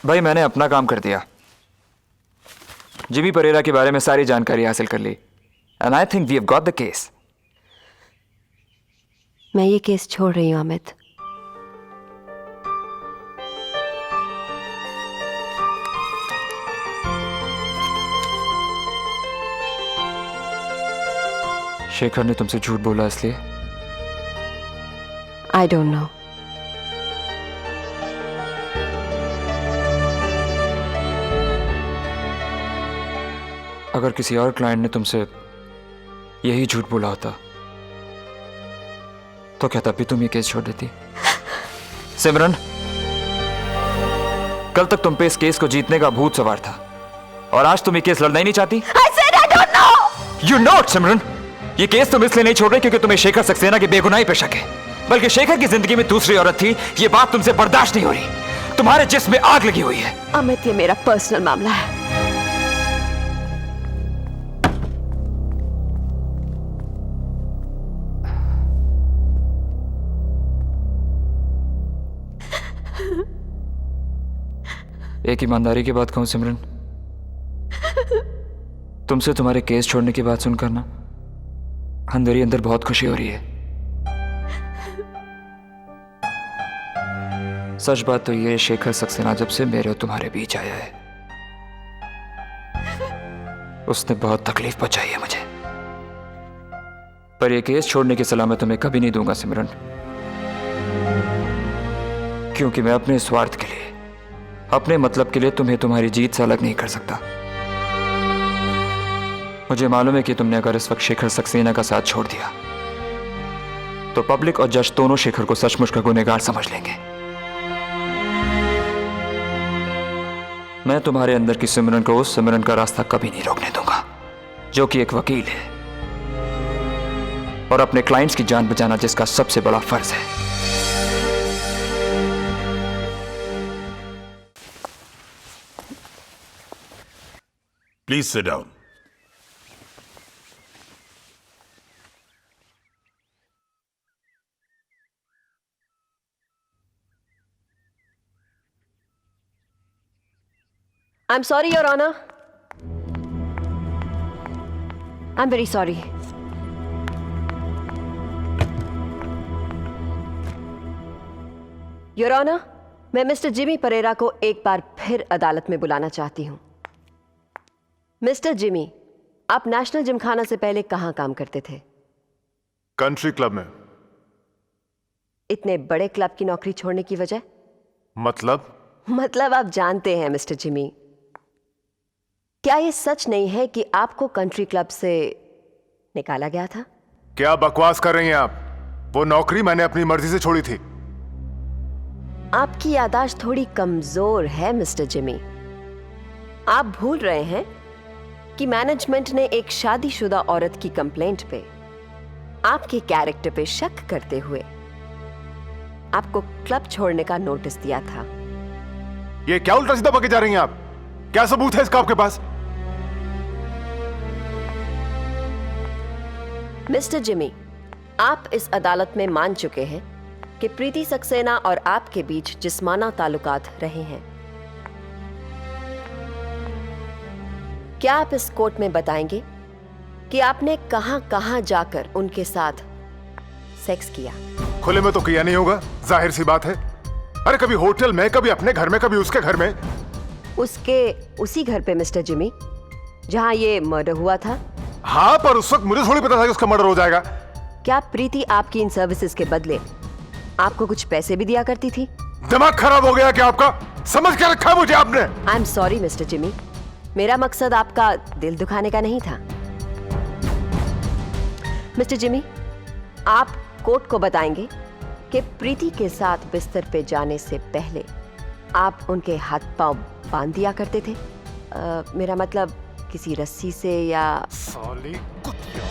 भाई मैंने अपना काम कर दिया। जिमी परेरा के बारे में सारी जानकारी हासिल कर ली and I think we have got the case. मैं ये केस छोड़ रही हूँ अमित। शेखर ने तुमसे झूठ बोला इसलिए? I don't know. अगर किसी और क्लाइंट ने तुमसे यही झूठ बोला होता तो क्या तब भी तुम ये केस छोड़ देती? सिमरन, कल तक तुम पे इस केस को जीतने का भूत सवार था और आज तुम ये केस लड़ना ही नहीं चाहती? I said I don't know! You know it, सिमरन। ये केस तुम इसलिए नहीं छोड़ रहे क्योंकि तुम्हें शेखर सक्सेना की बेगुनाही पे शक है, बल्कि शेखर की जिंदगी में दूसरी औरत थी। ये बात तुमसे बर्दाश्त नहीं हो रही। तुम्हारे जिस्म में आग लगी हुई है। अमित, ये मेरा पर्सनल मामला है। एक ईमानदारी की बात कहूं सिमरन, तुमसे तुम्हारे केस छोड़ने की बात सुनकर ना अंदर ही अंदर बहुत खुशी हो रही है। सच बात तो ये, शेखर सक्सेना जब से मेरे और तुम्हारे बीच आया है उसने बहुत तकलीफ पहुंचाई है मुझे, पर यह केस छोड़ने की सलाह मैं तुम्हें कभी नहीं दूंगा सिमरन, क्योंकि मैं अपने स्वार्थ के लिए, अपने मतलब के लिए तुम्हें तुम्हारी जीत से अलग नहीं कर सकता। मुझे मालूम है कि तुमने अगर इस वक्त शेखर सक्सेना का साथ छोड़ दिया तो पब्लिक और जज दोनों शेखर को सचमुच का गुनहगार समझ लेंगे। मैं तुम्हारे अंदर की सिमरन को उस सिमरन का रास्ता कभी नहीं रोकने दूंगा जो कि एक वकील है और अपने क्लाइंट्स की जान बचाना जिसका सबसे बड़ा फर्ज है। Please sit down. I'm sorry, Your Honor. I'm very sorry. Your Honor, मैं मिस्टर जिमी परेरा को एक बार फिर अदालत में बुलाना चाहती हूं। मिस्टर जिमी, आप नेशनल जिमखाना से पहले कहां काम करते थे? कंट्री क्लब में। इतने बड़े क्लब की नौकरी छोड़ने की वजह? मतलब आप जानते हैं मिस्टर जिमी, क्या यह सच नहीं है कि आपको कंट्री क्लब से निकाला गया था? क्या बकवास कर रही हैं आप? वो नौकरी मैंने अपनी मर्जी से छोड़ी थी। आपकी याददाश्त थोड़ी कमजोर है मिस्टर जिमी। आप भूल रहे हैं कि मैनेजमेंट ने एक शादीशुदा औरत की कंप्लेंट पे आपके कैरेक्टर पे शक करते हुए आपको क्लब छोड़ने का नोटिस दिया था। ये क्या उल्टा सीधा बके जा रही हैं आप? क्या सबूत है इसका आपके पास? मिस्टर जिमी, आप इस अदालत में मान चुके हैं कि प्रीति सक्सेना और आपके बीच जिस्माना ताल्लुकात रहे हैं। क्या आप इस कोर्ट में बताएंगे कि आपने कहां-कहां जाकर उनके साथ सेक्स किया? खुले में तो किया नहीं होगा, जाहिर सी बात है। अरे कभी होटल में, कभी अपने घर में, कभी उसके घर में। उसके उसी घर पे मिस्टर जिमी जहां ये मर्डर हुआ था? हाँ, पर उस वक्त मुझे थोड़ी पता था कि उसका मर्डर हो जाएगा। क्या प्रीति आपकी इन सर्विसेज के बदले आपको कुछ पैसे भी दिया करती थी? दिमाग खराब हो गया क्या आपका? समझ क्या रखा मुझे आपने? I am sorry mister Jimmy, मेरा मकसद आपका दिल दुखाने का नहीं था। मिस्टर जिमी, आप कोर्ट को बताएंगे कि प्रीति के साथ बिस्तर पे जाने से पहले आप उनके हाथ पांव बांध दिया करते थे? मेरा मतलब किसी रस्सी से या... साली कुत्तियाँ।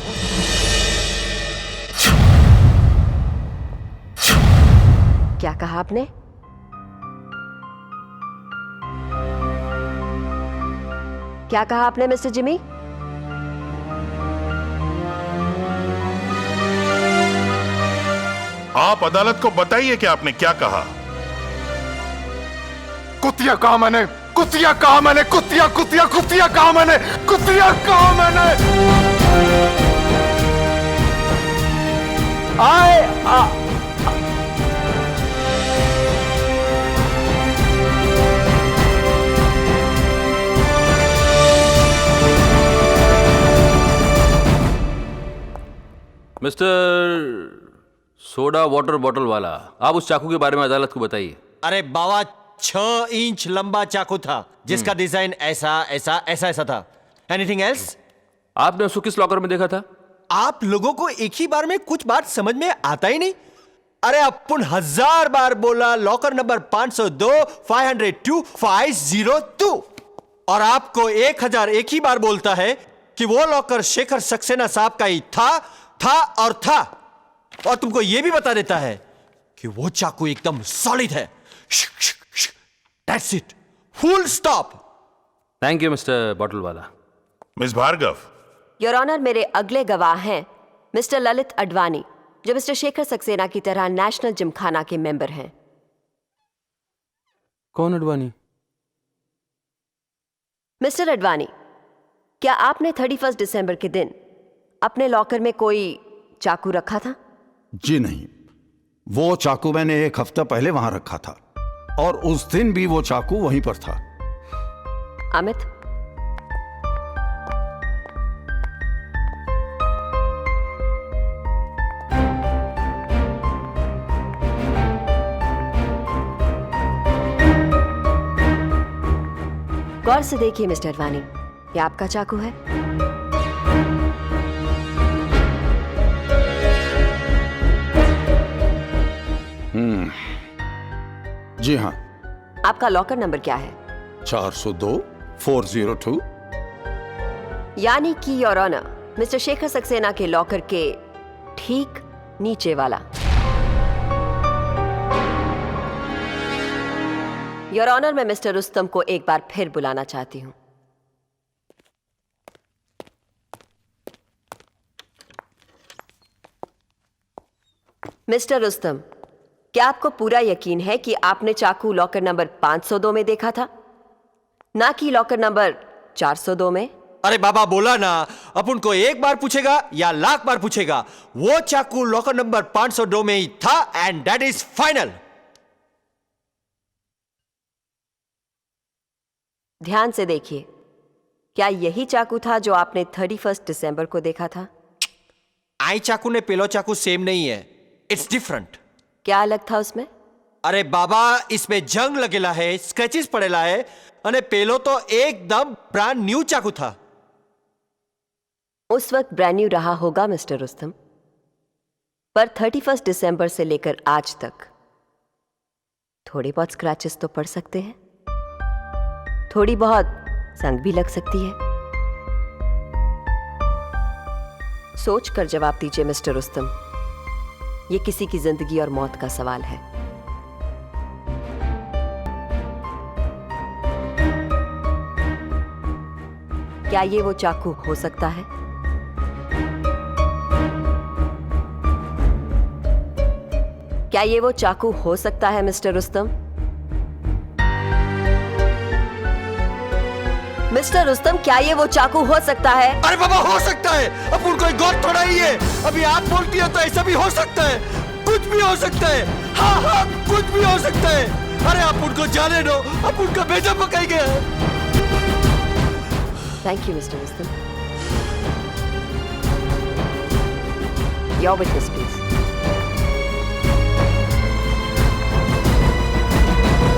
क्या कहा आपने? क्या कहा आपने मिस्टर जिमी? आप अदालत को बताइए कि आपने क्या कहा। कुतिया कहा मैंने, कुतिया कहा मैंने, कुतिया कुतिया कुतिया कहा मैंने, कुतिया कहा मैंने। मिस्टर सोडा वाटर बॉटल वाला, आप उस चाकू के बारे में अदालत को बताइए। अरे बाबा, 6 इंच लंबा चाकू था जिसका डिजाइन ऐसा ऐसा ऐसा ऐसा था। Anything else? आपने उसको किस लॉकर में देखा था? आप लोगों को एक ही बार में कुछ बात समझ में आता ही नहीं। अरे अपन 1000 बार बोला लॉकर नंबर 502 502 502, और आपको 1000 एक ही बार बोलता है कि वो लॉकर शेखर सक्सेना साहब का ही था और था। और तुमको यह भी बता देता है कि वो चाकू एकदम सॉलिड है। That's it. Full stop. Thank you mister bottle वाला। मिस भार्गव, योर ऑनर, मेरे अगले गवाह हैं मिस्टर ललित अडवाणी, जो मिस्टर शेखर सक्सेना की तरह नेशनल जिमखाना के मेंबर हैं। कौन अडवाणी? मिस्टर अडवाणी, क्या आपने 31 दिसंबर के दिन अपने लॉकर में कोई चाकू रखा था? जी नहीं, वो चाकू मैंने 1 हफ्ता पहले वहां रखा था और उस दिन भी वो चाकू वहीं पर था। अमित, गौर से देखिए मिस्टर अडवाणी, ये आपका चाकू है। जी हाँ। आपका लॉकर नंबर क्या है? 402 402। यानी कि your honour, mister Shekhar Saxena के लॉकर के ठीक नीचे वाला। योर ऑनर, मैं मिस्टर रुस्तम को एक बार फिर बुलाना चाहती हूं। मिस्टर रुस्तम, क्या आपको पूरा यकीन है कि आपने चाकू लॉकर नंबर 502 में देखा था, ना कि लॉकर नंबर 402 में? अरे बाबा, बोला ना, अपन को एक बार पूछेगा या लाख बार पूछेगा, वो चाकू लॉकर नंबर 502 में ही था एंड दैट इज फाइनल। ध्यान से देखिए, क्या यही चाकू था जो आपने 31 दिसंबर को देखा था? आई चाकू ने पेलो चाकू सेम नहीं है, इट्स डिफरेंट। क्या अलग था उसमें? अरे बाबा, इसमें जंग लगेला है, स्क्रैचेस पड़ेला है, अने पेलो तो एकदम ब्रांड न्यू चाकू था। उस वक्त ब्रांड न्यू रहा होगा मिस्टर रुस्तम, पर 31 दिसंबर से लेकर आज तक थोड़े बहुत स्क्रैचेस तो पड़ सकते हैं, थोड़ी बहुत जंग भी लग सकती है। सोच कर जवाब दीजिए मिस्टर रुस्तम, ये किसी की जिंदगी और मौत का सवाल है। क्या ये वो चाकू हो सकता है? क्या ये वो चाकू हो सकता है मिस्टर रुस्तम? मिस्टर रुस्तम, क्या ये वो चाकू हो सकता है? अरे बाबा, हो सकता है, अपन कोई गौर थोड़ा ही है। अभी आप बोलती हो तो ऐसा भी हो सकता है, कुछ भी हो सकता है। हाँ हाँ, कुछ भी हो सकता है। अरे आप उनको जाने दो, अब उनका बेटा पकाई गया। Thank you mister Rustam. Your witness please.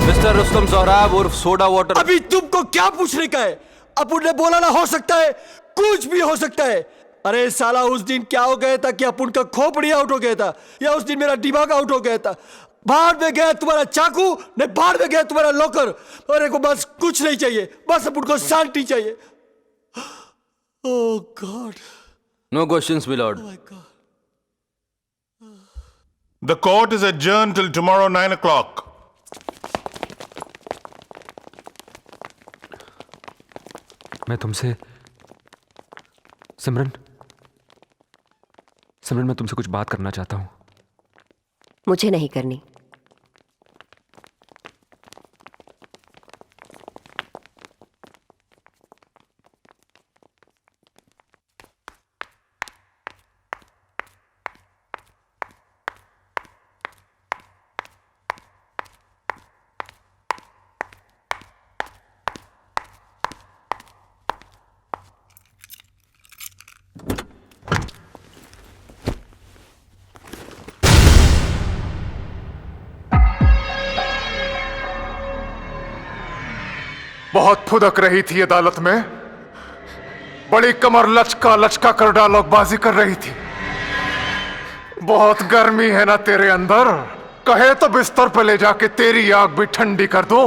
Mister Rustam Sohrab उर्फ सोडा वाटर। अभी तुमको क्या पूछने का है? अपन ने बोला ना हो सकता है, कुछ भी हो सकता है। अरे साला, उस दिन क्या हो गया था कि अपन का खोपड़ी आउट हो गया था, या उस दिन मेरा दिमाग आउट हो गया था। बाहर में गया तुम्हारा चाकू, नहीं बाहर में गया तुम्हारा लॉकर। अरे को बस कुछ नहीं चाहिए, बस अपन को शांति चाहिए। Oh god, no questions milord. the court is adjourned till tomorrow 9 o'clock. मैं तुमसे सिमरन मैं तुमसे कुछ बात करना चाहता हूं। मुझे नहीं करनी। बहुत फुदक रही थी अदालत में, बड़ी कमर लचका लचका कर डायलॉगबाजी कर रही थी। बहुत गर्मी है ना तेरे अंदर, कहे तो बिस्तर पे ले जाके तेरी आग भी ठंडी कर दूं।